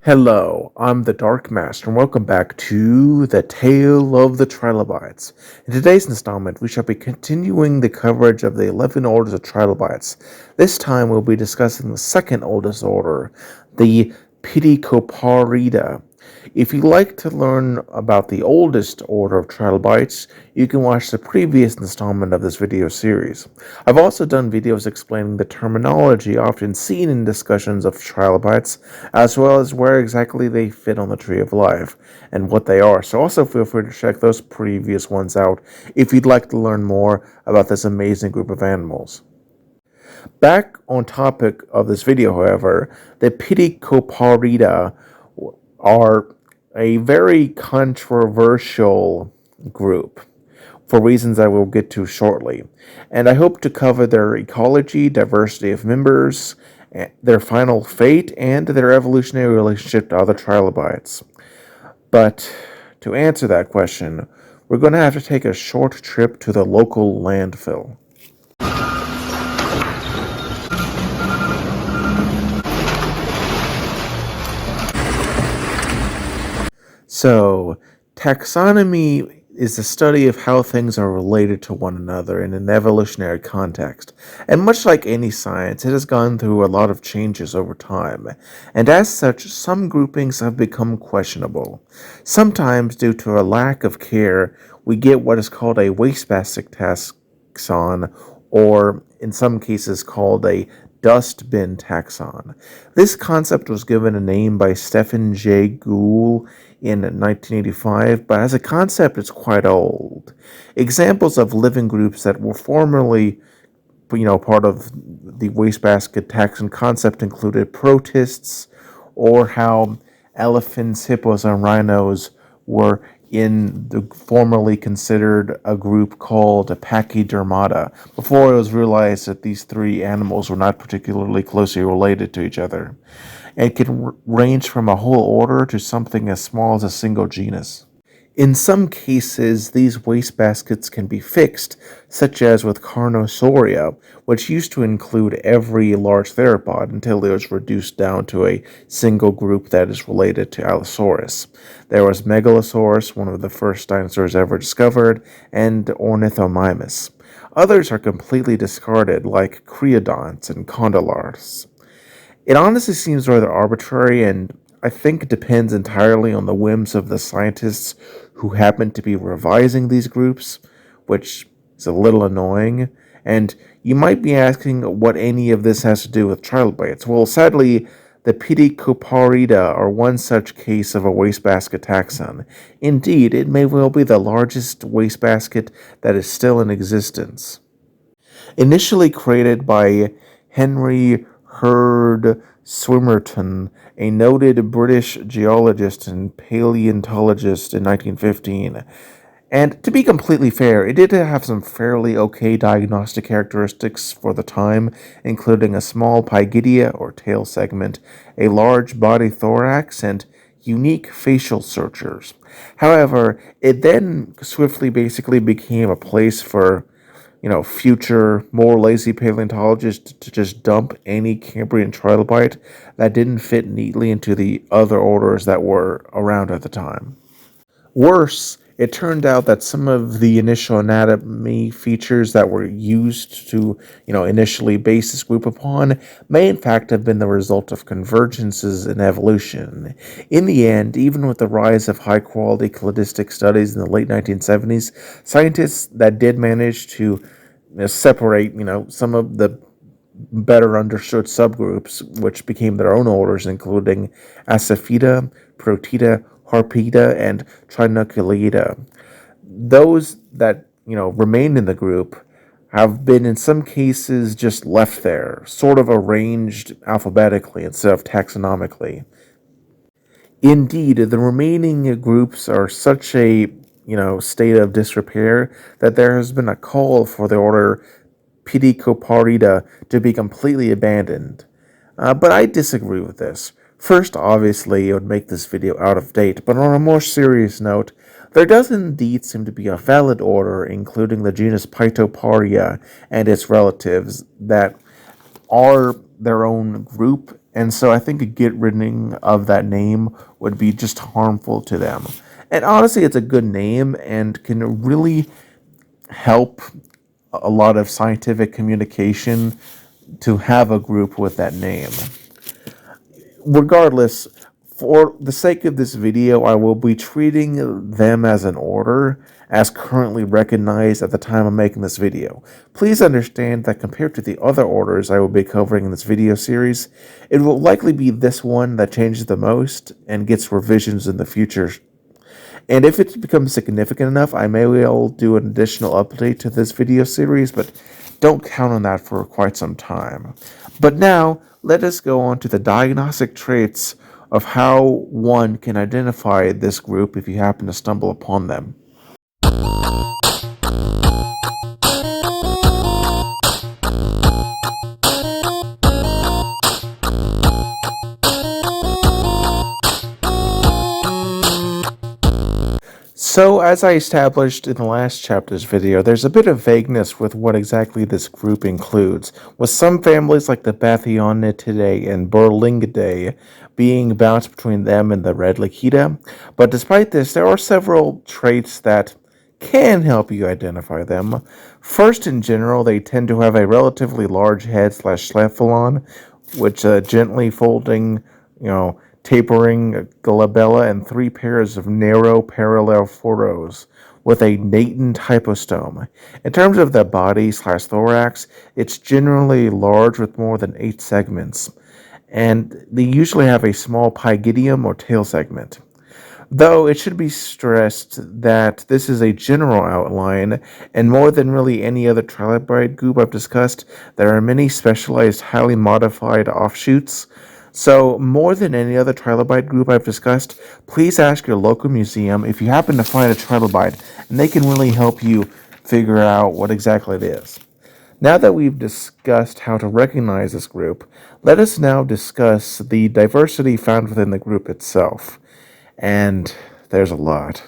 Hello, I'm the Dark Master, and welcome back to The Tale of the Trilobites. In today's installment, we shall be continuing the coverage of the 11 orders of Trilobites. This time, we'll be discussing the second oldest order, the Ptychopariida. If you'd like to learn about the oldest order of trilobites, you can watch the previous installment of this video series. I've also done videos explaining the terminology often seen in discussions of trilobites, as well as where exactly they fit on the tree of life and what they are. So also feel free to check those previous ones out if you'd like to learn more about this amazing group of animals. Back on topic of this video, however, the Ptychopariida are a very controversial group for reasons I will get to shortly. And I hope to cover their ecology, diversity of members, their final fate, and their evolutionary relationship to other trilobites. But to answer that question, we're going to have to take a short trip to the local landfill. So, taxonomy is the study of how things are related to one another in an evolutionary context. And much like any science, it has gone through a lot of changes over time. And as such, some groupings have become questionable. Sometimes, due to a lack of care, we get what is called a WasteBasket taxon, or in some cases called a dust bin taxon. This concept was given a name by Stephen J. Gould in 1985, but as a concept it's quite old. Examples of living groups that were formerly part of the wastebasket taxon concept included protists, or how elephants, hippos, and rhinos were in the formerly considered a group called Pachydermata, before it was realized that these three animals were not particularly closely related to each other. It can range from a whole order to something as small as a single genus. In some cases, these wastebaskets can be fixed, such as with Carnosauria, which used to include every large theropod until it was reduced down to a single group that is related to Allosaurus. There was Megalosaurus, one of the first dinosaurs ever discovered, and Ornithomimus. Others are completely discarded, like creodonts and condylars. It honestly seems rather arbitrary, and I think it depends entirely on the whims of the scientists who happen to be revising these groups, which is a little annoying. And you might be asking what any of this has to do with trilobites. Well, sadly, the Ptychopariida are one such case of a wastebasket taxon. Indeed, it may well be the largest wastebasket that is still in existence. Initially created by Henry Hurd Swimmerton, a noted British geologist and paleontologist in 1915. And to be completely fair, it did have some fairly okay diagnostic characteristics for the time, including a small pygidia or tail segment, a large body thorax, and unique facial structures. However, it then swiftly basically became a place for future, more lazy paleontologists to just dump any Cambrian trilobite that didn't fit neatly into the other orders that were around at the time. Worse, it turned out that some of the initial anatomy features that were used to, initially base this group upon may in fact have been the result of convergences in evolution. In the end, even with the rise of high-quality cladistic studies in the late 1970s, scientists that did manage to separate, some of the better understood subgroups, which became their own orders, including Asaphida, Protida, Harpida, and Trinucleata. Those that, remained in the group have been in some cases just left there, sort of arranged alphabetically instead of taxonomically. Indeed, the remaining groups are such a, state of disrepair that there has been a call for the order Ptychopariida to be completely abandoned. But I disagree with this. First, obviously, it would make this video out of date, but on a more serious note, there does indeed seem to be a valid order, including the genus Ptychopariida and its relatives, that are their own group And so I think a get rid of that name would be just harmful to them. And honestly, it's a good name and can really help a lot of scientific communication to have a group with that name. Regardless, for the sake of this video, I will be treating them as an order, as currently recognized at the time of making this video. Please understand that compared to the other orders I will be covering in this video series, it will likely be this one that changes the most and gets revisions in the future. And if it becomes significant enough, I may well do an additional update to this video series, but don't count on that for quite some time. But now, let us go on to the diagnostic traits of how one can identify this group if you happen to stumble upon them. So, as I established in the last chapter's video, there's a bit of vagueness with what exactly this group includes, with some families like the Bathyonidae and Burlingidae being bounced between them and the red Lachaeta. But despite this, there are several traits that can help you identify them. First, in general, they tend to have a relatively large head slash cephalon, which gently folding, tapering glabella and 3 pairs of narrow parallel furrows with a natant hypostome. In terms of the body slash thorax, it's generally large with more than 8 segments, and they usually have a small pygidium or tail segment. Though it should be stressed that this is a general outline, and more than really any other trilobite group I've discussed, there are many specialized, highly modified offshoots. So, more than any other trilobite group I've discussed, please ask your local museum if you happen to find a trilobite, and they can really help you figure out what exactly it is. Now that we've discussed how to recognize this group, let us now discuss the diversity found within the group itself. And there's a lot.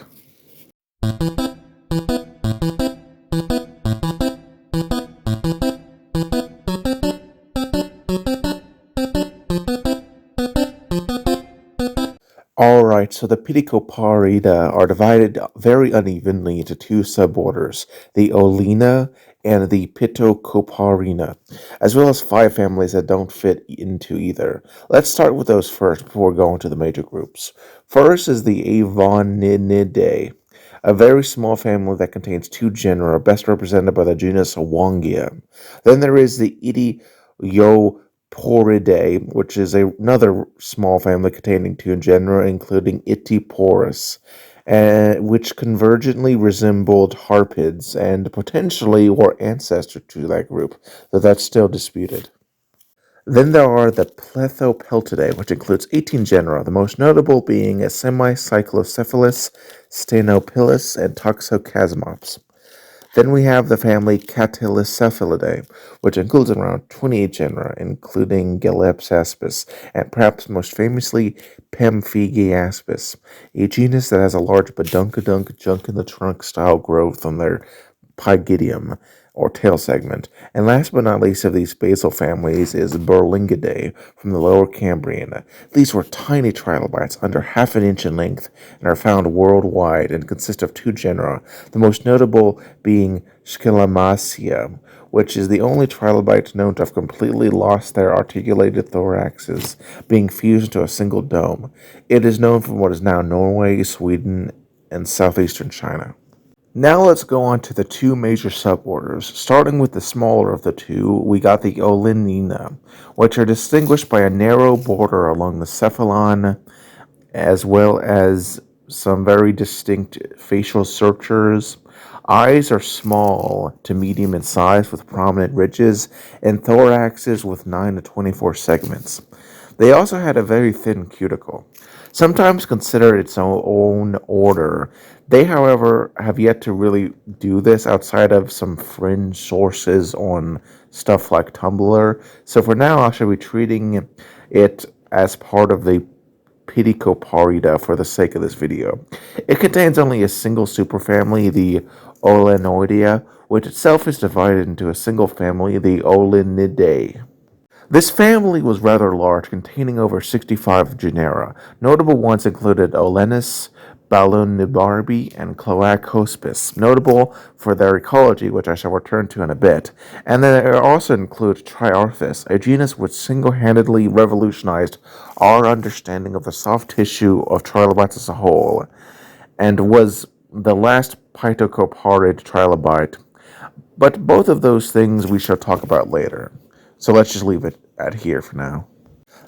Alright, so the Ptychopariida are divided very unevenly into 2 suborders, the Olina and the Ptychopariida, as well as 5 families that don't fit into either. Let's start with those first before going to the major groups. First is the Avonidae, a very small family that contains 2 genera, best represented by the genus Wongia. Then there is the Poridae, which is another small family containing 2 genera, including Ityporus, which convergently resembled harpids and potentially were ancestor to that group, though that's still disputed. Then there are the Ptychopariidae, which includes 18 genera, the most notable being Semicyclocephalus, Stenopilus, and Toxocasmops. Then we have the family Cattylocephalidae, which includes around 28 genera, including Galepsaspis, and perhaps most famously Pamphigiaspis, a genus that has a large badunkadunk junk-in-the-trunk style growth on their pygidium, or tail segment. And last but not least of these basal families is Burlingidae from the Lower Cambrian. These were tiny trilobites under half an inch in length and are found worldwide and consist of 2 genera, the most notable being Schillemacea, which is the only trilobite known to have completely lost their articulated thoraxes, being fused into a single dome. It is known from what is now Norway, Sweden, and southeastern China. Now let's go on to the 2 major suborders. Starting with the smaller of the 2, we got the Olinina, which are distinguished by a narrow border along the cephalon, as well as some very distinct facial structures. Eyes are small to medium in size with prominent ridges, and thoraxes with 9 to 24 segments. They also had a very thin cuticle, sometimes considered its own order. They, however, have yet to really do this outside of some fringe sources on stuff like Tumblr. So for now, I shall be treating it as part of the Ptychopariida for the sake of this video. It contains only a single superfamily, the Olenoidea, which itself is divided into a single family, the Olinidae. This family was rather large, containing over 65 genera. Notable ones included Olenus, Balonibarbi, and Cloacospis, notable for their ecology, which I shall return to in a bit. And then there also include Triarthus, a genus which single-handedly revolutionized our understanding of the soft tissue of trilobites as a whole, and was the last Ptychopariid trilobite. But both of those things we shall talk about later. So let's just leave it at here for now.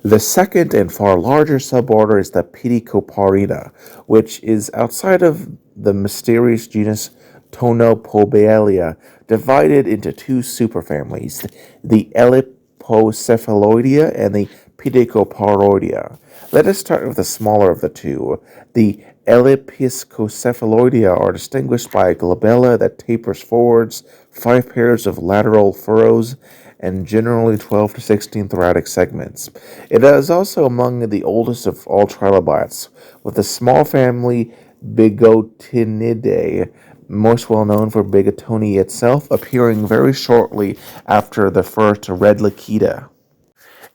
The second and far larger suborder is the Ptychopariida, which is outside of the mysterious genus Tonopobalia, divided into two superfamilies, the Elliptocephaloidea and the Ptychoparoidea. Let us start with the smaller of the two. The Elliptocephaloidea are distinguished by a glabella that tapers forwards, 5 pairs of lateral furrows, and generally 12 to 16 thoracic segments. It is also among the oldest of all trilobites, with the small family Bigotinidae, most well known for Bigotoni itself, appearing very shortly after the first Redlicida.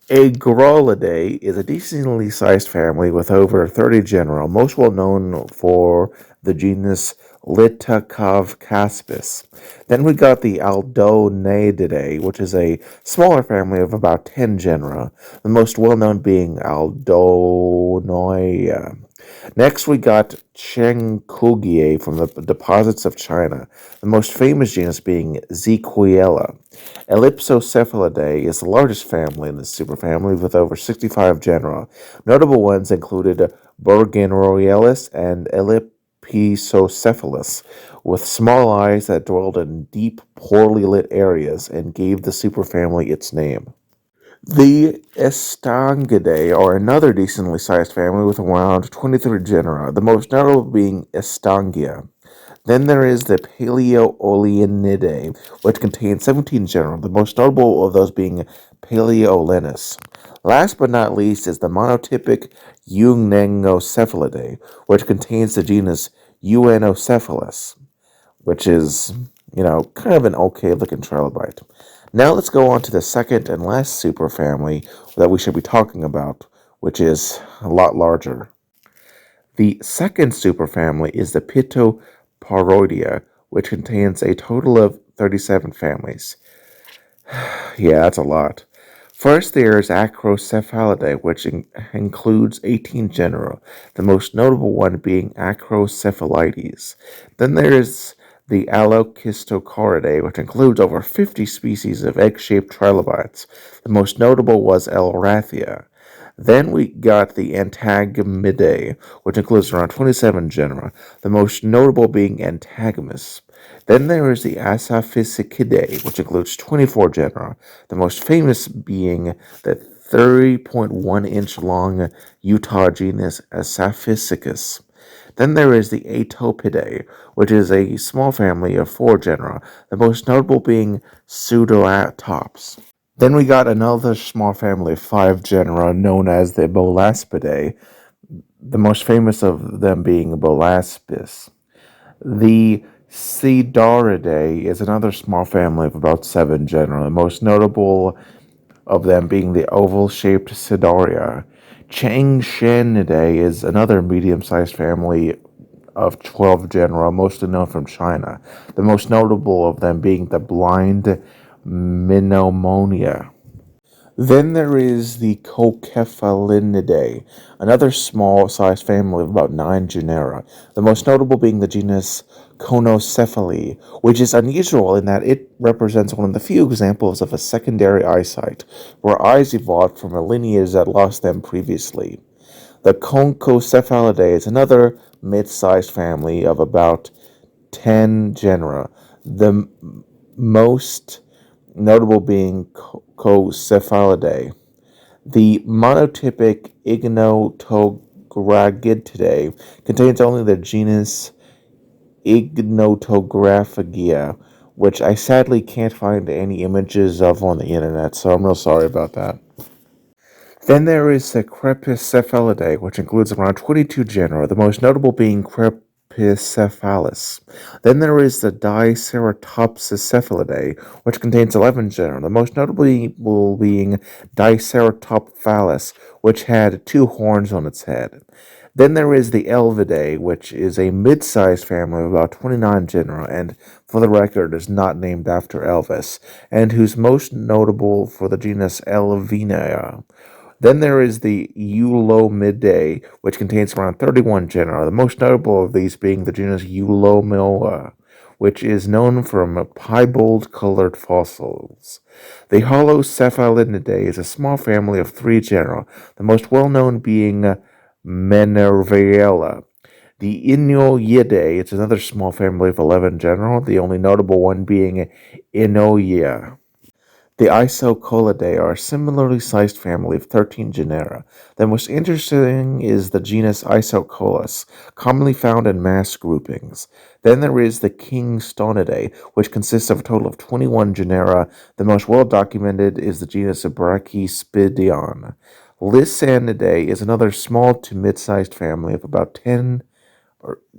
Agrolidae is a decently sized family with over 30 genera, most well known for the genus Litacavcaspis. Then we got the Aldoneidae, which is a smaller family of about 10 genera, the most well known being Aldonoia. Next, we got Chengkugie from the deposits of China, the most famous genus being Zequiella. Ellipsocephalidae is the largest family in this superfamily with over 65 genera. Notable ones included Bergenroialis and Ellipsocephalus, with small eyes that dwelled in deep, poorly lit areas and gave the superfamily its name. The Estangidae are another decently sized family with around 23 genera, the most notable being Estangia. Then there is the Paleoolenidae, which contains 17 genera, the most notable of those being Paleolenus. Last but not least is the monotypic Eungneocephalidae, which contains the genus Euenocephalus, which is, kind of an okay looking trilobite. Now let's go on to the second and last superfamily that we should be talking about, which is a lot larger. The second superfamily is the Ptychoparoidea, which contains a total of 37 families. Yeah, that's a lot. First, there is Acrocephalidae, which includes 18 genera, the most notable one being Acrocephalides. Then there is the Alocystocaridae, which includes over 50 species of egg-shaped trilobites. The most notable was Elrathia. Then we got the Antagamidae, which includes around 27 genera, the most notable being Antagomus. Then there is the Asaphicidae, which includes 24 genera, the most famous being the 30.1-inch long Utah genus Asaphicus. Then there is the Atopidae, which is a small family of 4 genera, the most notable being Pseudoatops. Then we got another small family of 5 genera known as the Bolaspidae, the most famous of them being Bolaspis. The Cedaridae is another small family of about 7 genera, the most notable of them being the oval-shaped Cedaria. Changshanidae is another medium-sized family of 12 genera, mostly known from China, the most notable of them being the blind Mnemonia. Then there is the Cocephalinidae, another small-sized family of about 9 genera, the most notable being the genus Conocephaly, which is unusual in that it represents one of the few examples of a secondary eyesight, where eyes evolved from a lineage that lost them previously. The Conchocephalidae is another mid-sized family of about 10 genera, the most notable being Cocephalidae. The monotypic Ignotographidae contains only the genus Ignotographigia, which I sadly can't find any images of on the internet, so I'm real sorry about that. Then there is the Crepicephalidae, which includes around 22 genera, the most notable being Dicephalacephalace. Then there is the Diceratopscephalidae, which contains 11 genera, the most notably being Diceratopscephalace, which had two horns on its head. Then there is the Elvidae, which is a mid-sized family of about 29 genera, and for the record is not named after Elvis, and who's most notable for the genus Elvina. Then there is the Eulomidae, which contains around 31 genera, the most notable of these being the genus Eulomoa, which is known from piebald-colored fossils. The Holocephalinidae is a small family of three genera, the most well-known being Menerviella. The Inoidae is another small family of 11 genera, the only notable one being Inoia. The Isocolidae are a similarly sized family of 13 genera. The most interesting is the genus Isocolus, commonly found in mass groupings. Then there is the Kingstonidae, which consists of a total of 21 genera. The most well documented is the genus Brachyspidion. Lysanidae is another small to mid-sized family of about 10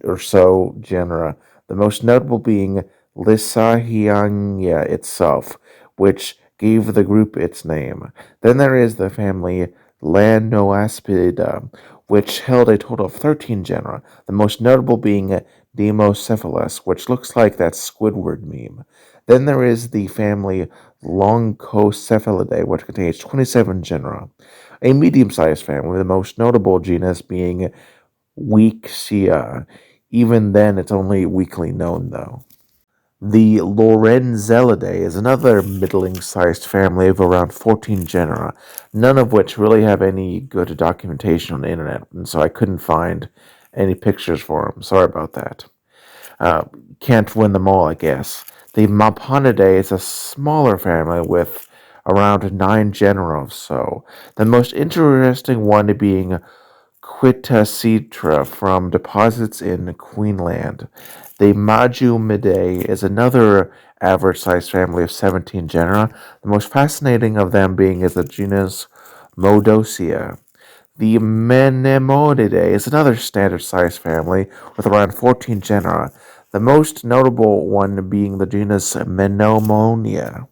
or so genera, the most notable being Lysahiania itself, which gave the group its name. Then there is the family Lanoaspida, which held a total of 13 genera, the most notable being Democephalus, which looks like that Squidward meme. Then there is the family Longocephalidae, which contains 27 genera, a medium-sized family, the most notable genus being Weeksia. Even then, it's only weakly known, though. The Lorenzelidae is another middling-sized family of around 14 genera, none of which really have any good documentation on the internet, and so I couldn't find any pictures for them. Sorry about that. Uh, can't win them all, I guess. The Maponidae is a smaller family with around 9 genera or so. The most interesting one being Quitacitra from deposits in Queensland. The Majumidae is another average-sized family of 17 genera, the most fascinating of them being is the genus Modosia. The Menemonidae is another standard-sized family with around 14 genera, the most notable one being the genus Menomonia.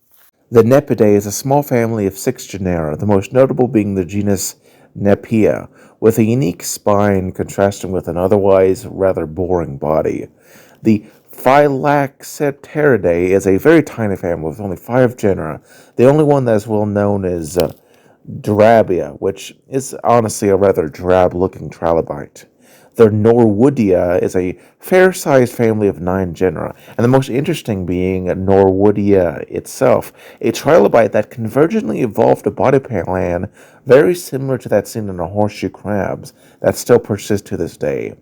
The Nepidae is a small family of 6 genera, the most notable being the genus Nepia, with a unique spine contrasting with an otherwise rather boring body. The Phylaxipteridae is a very tiny family with only 5 genera. The only one that is well known is Drabia, which is honestly a rather drab-looking trilobite. The Norwoodia is a fair-sized family of 9 genera, and the most interesting being Norwoodia itself, a trilobite that convergently evolved a body plan very similar to that seen in the horseshoe crabs that still persists to this day.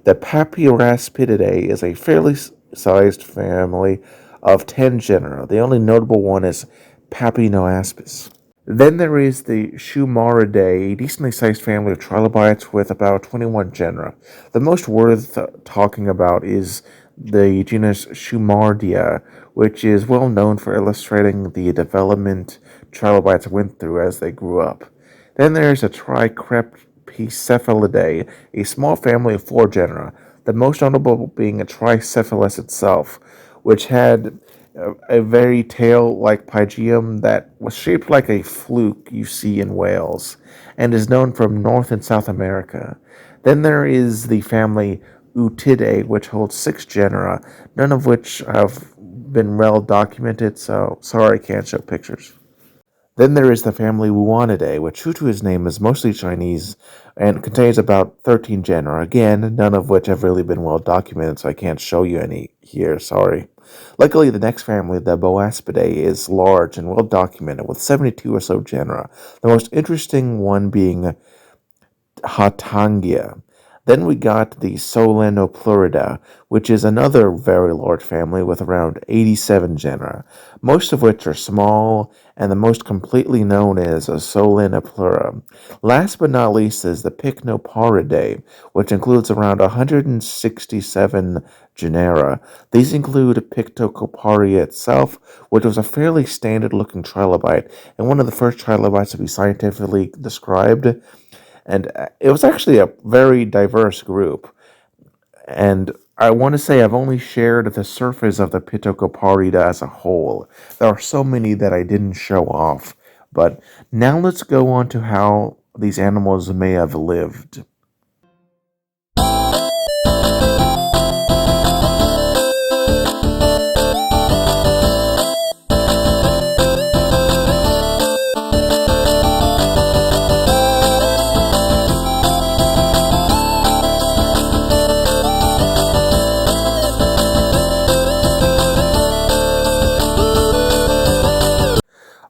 The Papiraspididae is a fairly sized family of 10 genera. The only notable one is Papinoaspis. Then there is the Shumaridae, a decently sized family of trilobites with about 21 genera. The most worth talking about is the genus Shumardia, which is well known for illustrating the development trilobites went through as they grew up. Then there's a Tricrepicephalidae, a small family of 4 genera, the most notable being a Tricephalus itself, which had a very tail-like pygium that was shaped like a fluke you see in whales, and is known from North and South America. Then there is the family Utidae, which holds 6 genera, none of which have been well documented, so sorry I can't show pictures. Then there is the family Wuonidae, which, true to his name, is mostly Chinese and contains about 13 genera. Again, none of which have really been well documented, so I can't show you any here, sorry. Luckily, the next family, the Boaspidae, is large and well documented, with 72 or so genera, the most interesting one being Hatangia. Then we got the Solenopleurida, which is another very large family with around 87 genera, most of which are small, and the most completely known is a Solenopleura. Last but not least is the Pycnoparidae, which includes around 167 genera. These include Ptychopariida itself, which was a fairly standard-looking trilobite, and one of the first trilobites to be scientifically described, and it was actually a very diverse group. And I want to say I've only shared the surface of the Ptychopariida as a whole. There are so many that I didn't show off. But now let's go on to how these animals may have lived.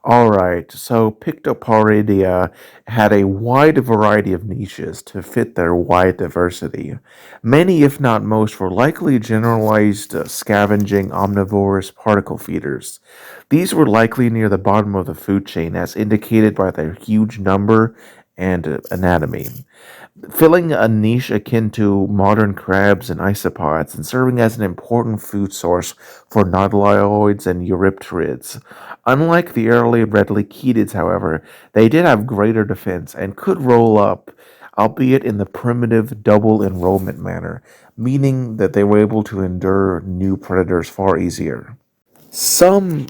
Alright, so Pictoporidia had a wide variety of niches to fit their wide diversity. Many, if not most, were likely generalized scavenging omnivorous particle feeders. These were likely near the bottom of the food chain, as indicated by their huge number and anatomy, filling a niche akin to modern crabs and isopods and serving as an important food source for nautiloids and eurypterids. Unlike the early redlichetids, however, they did have greater defense and could roll up, albeit in the primitive double enrollment manner, meaning that they were able to endure new predators far easier. Some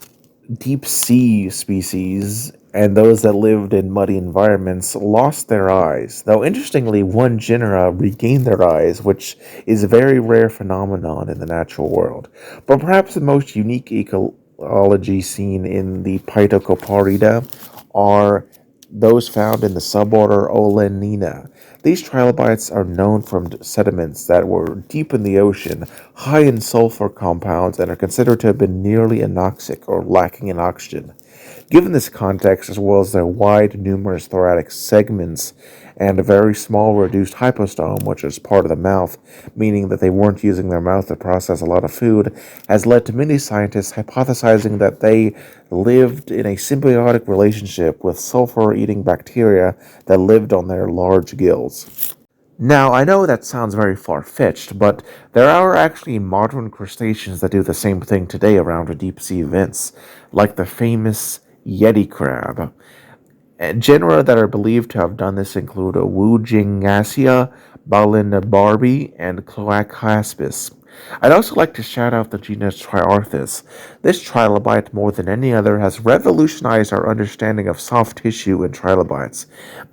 deep sea species and those that lived in muddy environments lost their eyes, though interestingly one genera regained their eyes, which is a very rare phenomenon in the natural world. But perhaps the most unique ecology seen in the Ptychopariida are those found in the suborder Olenina. These trilobites are known from sediments that were deep in the ocean, high in sulfur compounds, and are considered to have been nearly anoxic or lacking in oxygen. Given this context, as well as their wide, numerous thoracic segments and a very small, reduced hypostome, which is part of the mouth, meaning that they weren't using their mouth to process a lot of food, has led to many scientists hypothesizing that they lived in a symbiotic relationship with sulfur eating bacteria that lived on their large gills. Now, I know that sounds very far fetched, but there are actually modern crustaceans that do the same thing today around deep sea vents, like the famous Yeti crab. Genera that are believed to have done this include Wujingasia, Balinabarbi, and Cloacaspis. I'd also like to shout out the genus Triarthus. This trilobite, more than any other, has revolutionized our understanding of soft tissue in trilobites,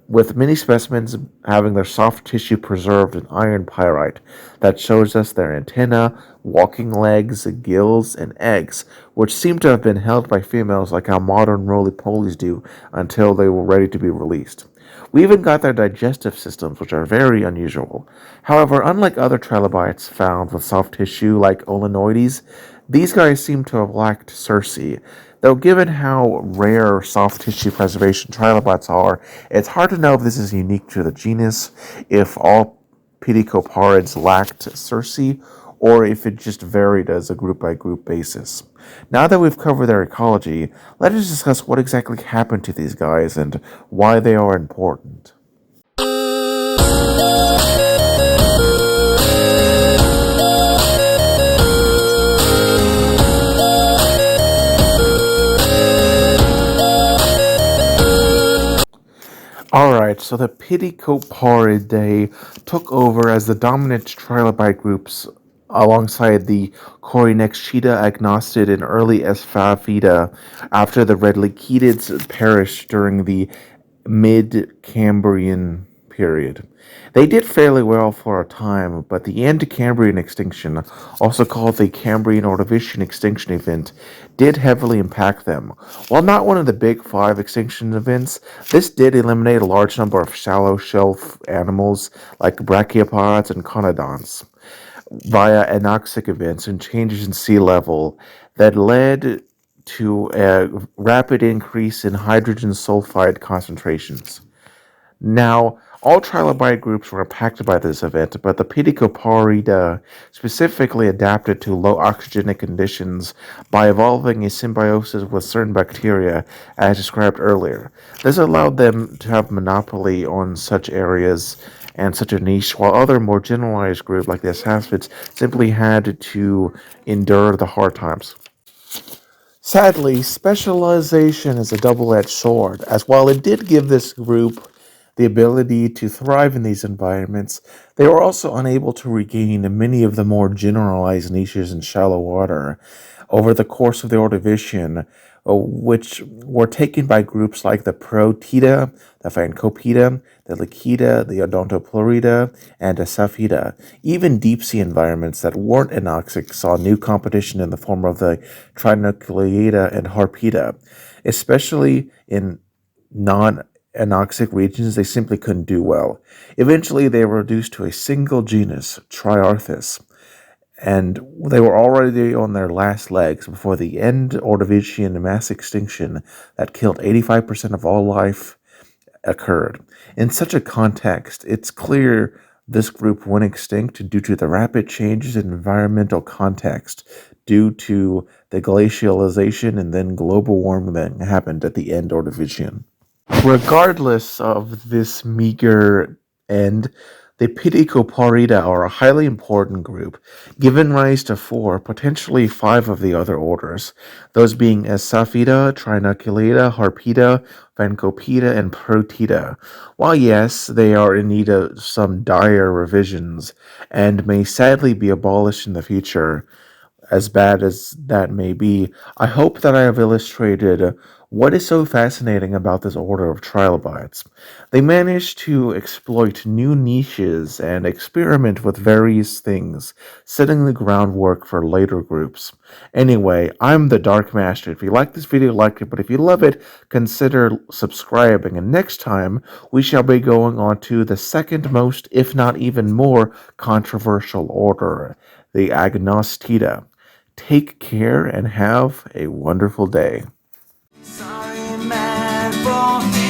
with many specimens having their soft tissue preserved in iron pyrite that shows us their antenna, walking legs, gills, and eggs, which seem to have been held by females like how modern roly-polies do until they were ready to be released. We even got their digestive systems, which are very unusual. However, unlike other trilobites found with soft tissue like Olenoides, these guys seem to have lacked cerci. Though given how rare soft tissue preservation trilobites are, it's hard to know if this is unique to the genus, if all pedicoparids lacked cerci, or if it just varied as a group by group basis. Now that we've covered their ecology, let us discuss what exactly happened to these guys and why they are important. Alright, so the Ptychoparidae took over as the dominant trilobite groups alongside the Corynex Agnostic and early Esphaphida after the Redlichetids perished during the mid-Cambrian period. They did fairly well for a time, but the Cambrian extinction, also called the Cambrian Ordovician extinction event, did heavily impact them. While not one of the big five extinction events, this did eliminate a large number of shallow shelf animals like brachiopods and conodonts via anoxic events and changes in sea level that led to a rapid increase in hydrogen sulfide concentrations. Now, all trilobite groups were impacted by this event, but the Ptychoparida specifically adapted to low oxygenic conditions by evolving a symbiosis with certain bacteria, as described earlier. This allowed them to have monopoly on such areas and such a niche, while other more generalized groups like the Assaspids simply had to endure the hard times. Sadly, specialization is a double-edged sword, as while it did give this group the ability to thrive in these environments, they were also unable to regain many of the more generalized niches in shallow water over the course of the Ordovician, which were taken by groups like the Protida, the Phancopida, the Lichida, the Odontoplurida, and the Saphida. Even deep-sea environments that weren't anoxic saw new competition in the form of the Trinucleata and Harpida. Especially in non-anoxic regions, they simply couldn't do well. Eventually, they were reduced to a single genus, Triarthus, and they were already on their last legs before the end Ordovician mass extinction that killed 85% of all life occurred. In such a context, it's clear this group went extinct due to the rapid changes in environmental context due to the glacialization and then global warming that happened at the end Ordovician. Regardless of this meager end, the Ptychopariida are a highly important group, giving rise to four, potentially five of the other orders, those being Saphida, Trinucleata, Harpida, Phancopida, and Protida. While yes, they are in need of some dire revisions, and may sadly be abolished in the future, as bad as that may be, I hope that I have illustrated what is so fascinating about this order of trilobites. They manage to exploit new niches and experiment with various things, setting the groundwork for later groups. Anyway, I'm the Dark Master. If you like this video, like it, but if you love it, consider subscribing. And next time, we shall be going on to the second most, if not even more, controversial order, the Agnostida. Take care and have a wonderful day. Sorry, man, for